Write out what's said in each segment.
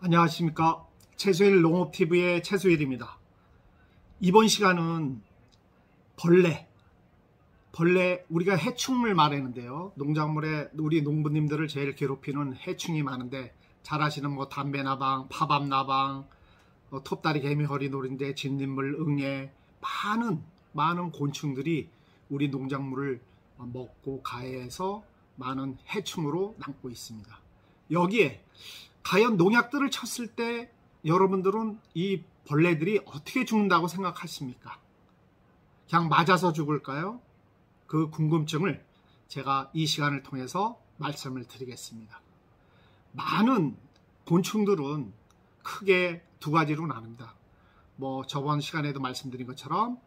안녕하십니까. 최수일 농업TV의 최수일입니다. 이번 시간은 벌레, 우리가 해충을 말하는데요. 농작물에 우리 농부님들을 제일 괴롭히는 해충이 많은데, 잘 아시는 담배나방, 파밤나방, 톱다리 개미 허리 노린재, 진딧물, 응애, 많은 곤충들이 우리 농작물을 먹고 가해해서 많은 해충으로 남고 있습니다. 여기에 과연 농약들을 쳤을 때 여러분들은 이 벌레들이 어떻게 죽는다고 생각하십니까? 그냥 맞아서 죽을까요? 그 궁금증을 제가 이 시간을 통해서 말씀을 드리겠습니다. 많은 곤충들은 크게 두 가지로 나눕니다. 저번 시간에도 말씀드린 것처럼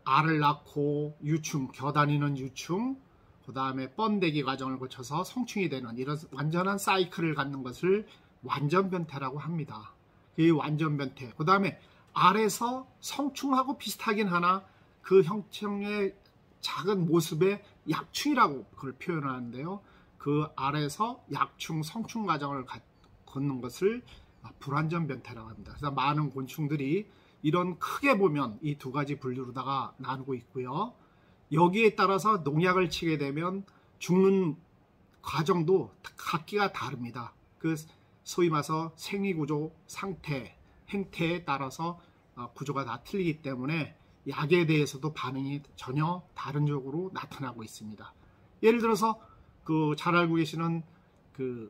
알을 낳고 유충, 겨다니는 유충, 그 다음에 번데기 과정을 거쳐서 성충이 되는 이런 완전한 사이클을 갖는 것을 완전변태라고 합니다. 이 완전변태. 그 다음에 알에서 성충하고 비슷하긴 하나 그 형체의 작은 모습의 약충이라고 그걸 표현하는데요. 그 알에서 약충, 성충 과정을 걷는 것을 불완전변태라고 합니다. 그래서 많은 곤충들이 이런 크게 보면 이 두 가지 분류로다가 나누고 있고요. 여기에 따라서 농약을 치게 되면 죽는 과정도 각기가 다릅니다. 그 소위 말해서 생리구조, 상태, 행태에 따라서 구조가 다 틀리기 때문에 약에 대해서도 반응이 전혀 다른 쪽으로 나타나고 있습니다. 예를 들어서 잘 알고 계시는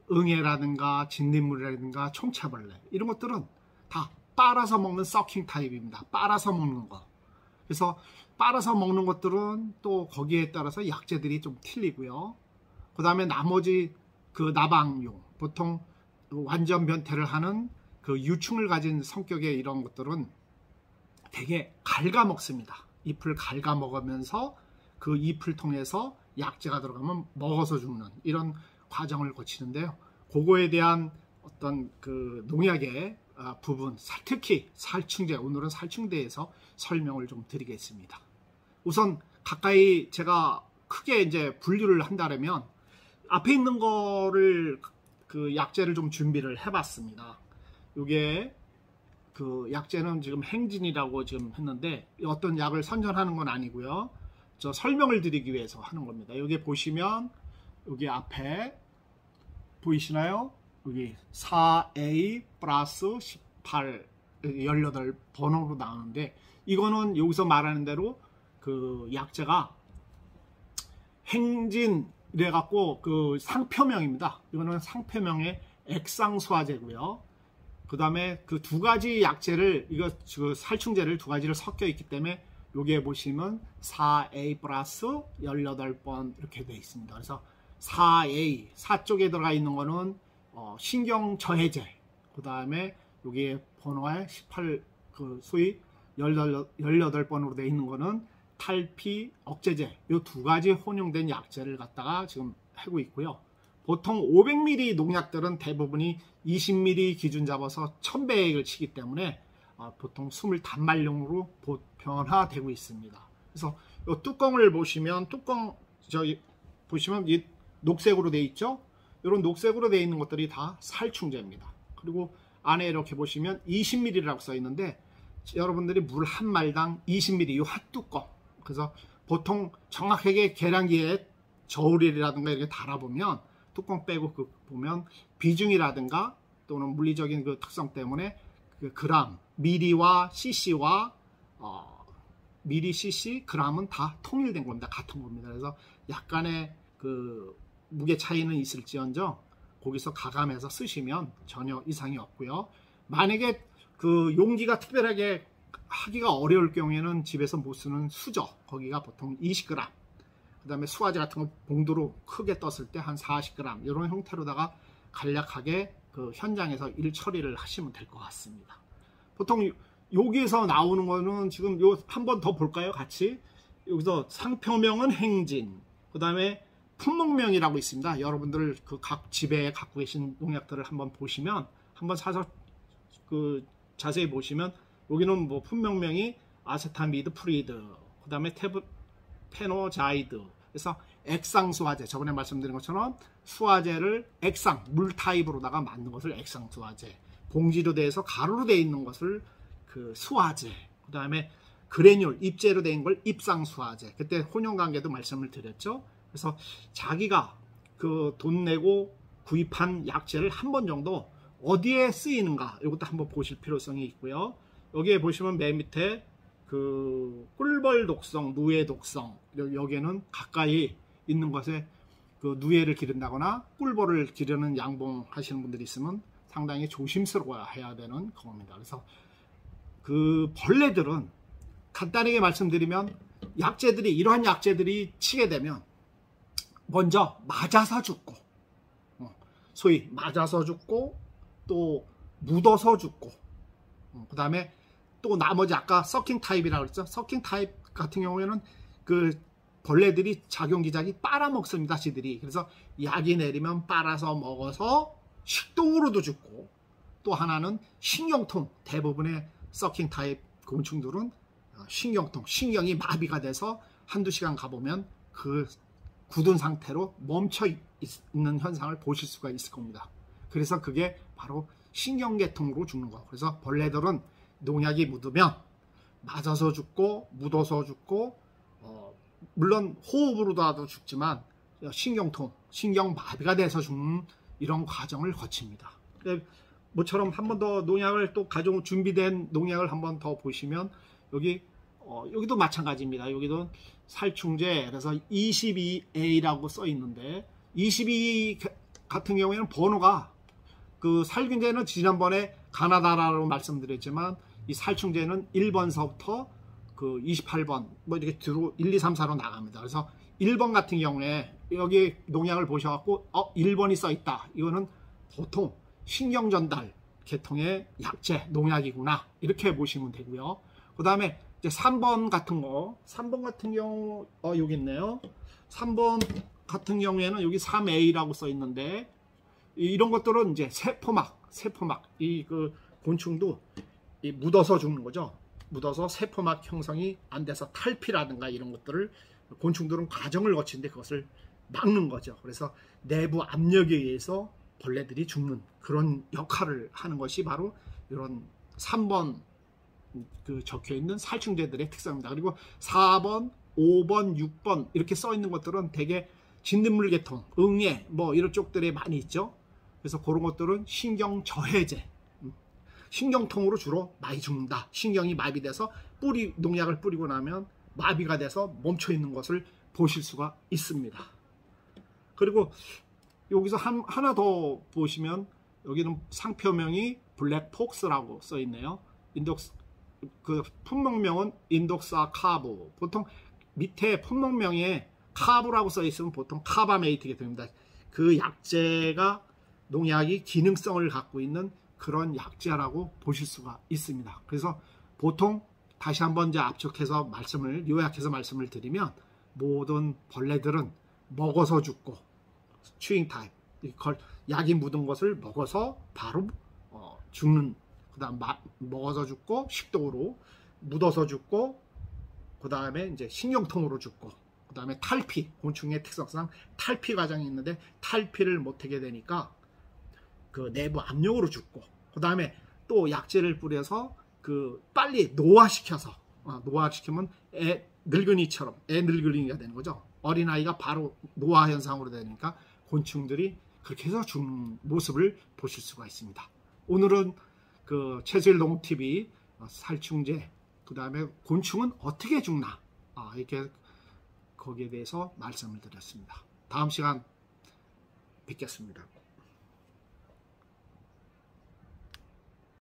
응애라든가 진딧물이라든가 총체벌레, 이런 것들은 다 빨아서 먹는 서킹 타입입니다. 빨아서 먹는 거. 그래서 빨아서 먹는 것들은 또 거기에 따라서 약재들이 좀 틀리고요. 그 다음에 나머지 나방용, 보통 완전 변태를 하는 유충을 가진 성격의 이런 것들은 되게 갉아먹습니다. 잎을 갉아먹으면서 그 잎을 통해서 약재가 들어가면 먹어서 죽는 이런 과정을 거치는데요. 그거에 대한 어떤 농약의 부분, 특히 살충제, 오늘은 살충제에서 설명을 좀 드리겠습니다. 우선 가까이 제가 크게 이제 분류를 한다면 앞에 있는 거를 약재를 좀 준비를 해봤습니다. 이게 약재는 지금 행진이라고 지금 했는데 어떤 약을 선전하는 건 아니고요. 저 설명을 드리기 위해서 하는 겁니다. 여기 보시면 여기 앞에 보이시나요? 여기 4A 플러스 18, 18번호로 나오는데 이거는 여기서 말하는 대로 약재가 행진이래 갖고 상표명입니다. 이거는 상표명의 액상수화제고요. 그 다음에 두 가지 약재를 살충제를 두 가지를 섞여 있기 때문에 여기에 보시면 4A 플러스 18번 이렇게 되어 있습니다. 그래서 4A, 4 쪽에 들어가 있는 거는 신경저해제, 그 다음에 여기에 번호에 18, 소위 18번으로 되어 있는 거는 탈피 억제제, 이 두 가지 혼용된 약재를 갖다가 지금 하고 있고요. 보통 500ml 농약들은 대부분이 20ml 기준 잡아서 1000배액을 치기 때문에 보통 스물 단말용으로 변화되고 있습니다. 그래서 이 뚜껑을 보시면 보시면 이 녹색으로 되어 있죠. 이런 녹색으로 되어 있는 것들이 다 살충제입니다. 그리고 안에 이렇게 보시면 20ml라고 써 있는데 여러분들이 물 한 말당 20ml 이 한 뚜껑. 그래서 보통 정확하게 계량기에 저울이라든가 이렇게 달아보면 뚜껑 빼고 보면 비중이라든가 또는 물리적인 특성 때문에 그람, 미리와 cc와 미리, cc, 그람은 다 통일된 겁니다. 같은 겁니다. 그래서 약간의 무게 차이는 있을지언정 거기서 가감해서 쓰시면 전혀 이상이 없고요. 만약에 용기가 특별하게 하기가 어려울 경우에는 집에서 못 쓰는 수저, 거기가 보통 20g, 그 다음에 수화제 같은 거 봉도로 크게 떴을 때 한 40g 이런 형태로다가 간략하게 현장에서 일 처리를 하시면 될 것 같습니다. 보통 여기에서 나오는 거는 지금 한 번 더 볼까요? 같이. 여기서 상표명은 행진, 그 다음에 품목명이라고 있습니다. 여러분들 각 집에 갖고 계신 농약들을 한번 보시면, 한번 사서 자세히 보시면 여기는 품목명이 아세타미드 프리드, 그 다음에 페노자이드, 그래서 액상수화제, 저번에 말씀드린 것처럼 수화제를 액상, 물 타입으로다가 만든 것을 액상수화제, 봉지로 되어서 가루로 되어 있는 것을 그 수화제, 그 다음에 그래놀, 잎제로 된 걸 잎상수화제. 그때 혼용관계도 말씀을 드렸죠. 그래서 자기가 그 돈 내고 구입한 약재를 한 번 정도 어디에 쓰이는가, 이것도 한번 보실 필요성이 있고요. 여기에 보시면 맨 밑에 그 꿀벌 독성, 누에 독성, 여기에는 가까이 있는 것에 그 누에를 기른다거나 꿀벌을 기르는 양봉하시는 분들이 있으면 상당히 조심스러워야 되는 겁니다. 그래서 그 벌레들은 간단하게 말씀드리면 약재들이, 이러한 약재들이 치게 되면 먼저 맞아서 죽고, 소위 맞아서 죽고, 또 묻어서 죽고, 그 다음에 또 나머지 아까 서킹 타입이라고 그랬죠. 서킹 타입 같은 경우에는 그 벌레들이 작용기작이 빨아먹습니다, 지들이. 그래서 약이 내리면 빨아서 먹어서 식동으로도 죽고, 또 하나는 신경통, 대부분의 서킹 타입 곤충들은 신경통, 신경이 마비가 돼서 한두 시간 가보면 그 굳은 상태로 멈춰 있는 현상을 보실 수가 있을 겁니다. 그래서 그게 바로 신경계통으로 죽는 거예요. 그래서 벌레들은 농약이 묻으면 맞아서 죽고, 묻어서 죽고, 물론 호흡으로도 죽지만 신경통, 신경마비가 돼서 죽는 이런 과정을 거칩니다. 모처럼 한 번 더 농약을 또 가져온 준비된 농약을 한 번 더 보시면 여기도 마찬가지입니다. 여기도 살충제, 그래서 22A라고 써 있는데 22 같은 경우에는 번호가, 그 살균제는 지난번에 가나다라고 말씀드렸지만 이 살충제는 1번서부터 그 28번 뭐 이렇게 뒤로 1, 2, 3, 4로 나갑니다. 그래서 1번 같은 경우에 여기 농약을 보셔갖고 1번이 써 있다. 이거는 보통 신경전달 계통의 약재, 농약이구나, 이렇게 보시면 되고요. 그 다음에 이제 3번 같은 거, 3번 같은 경우 여기 있네요. 3번 같은 경우에는 여기 3A라고 써 있는데 이런 것들은 이제 세포막 이 그 곤충도 묻어서 죽는 거죠. 묻어서 세포막 형성이 안 돼서 탈피라든가 이런 것들을 곤충들은 과정을 거치는데 그것을 막는 거죠. 그래서 내부 압력에 의해서 벌레들이 죽는 그런 역할을 하는 것이 바로 이런 3번 그 적혀 있는 살충제들의 특성입니다. 그리고 4번, 5번, 6번 이렇게 써 있는 것들은 대개 진딧물 계통, 응애 뭐 이런 쪽들에 많이 있죠. 그래서 그런 것들은 신경 저해제, 신경통으로 주로 많이 죽는다. 신경이 마비돼서 농약을 뿌리고 나면 마비가 돼서 멈춰 있는 것을 보실 수가 있습니다. 그리고 여기서 하나 더 보시면 여기는 상표명이 블랙폭스라고 써 있네요. 그 품목명은 인독사 카브. 보통 밑에 품목명에 카브라고 써 있으면 보통 카바메이트가 됩니다. 그 약재가, 농약이 기능성을 갖고 있는 그런 약재라고 보실 수가 있습니다. 그래서 보통 다시 한번 이제 압축해서 요약해서 말씀을 드리면 모든 벌레들은 먹어서 죽고, 추잉 타입, 약이 묻은 것을 먹어서 바로 죽는, 그 다음 먹어서 죽고, 식독으로 묻어서 죽고, 그 다음에 이제 신경통으로 죽고, 그 다음에 탈피, 곤충의 특성상 탈피 과정이 있는데 탈피를 못하게 되니까 그 내부 압력으로 죽고, 그 다음에 또 약재를 뿌려서 그 빨리 노화시키면 늙은이처럼 애 늙은이가 되는 거죠. 어린아이가 바로 노화 현상으로 되니까 곤충들이 그렇게 해서 죽는 모습을 보실 수가 있습니다. 오늘은 그 최수일 농TV 살충제, 그 다음에 곤충은 어떻게 죽나, 이렇게 거기에 대해서 말씀을 드렸습니다. 다음 시간 뵙겠습니다.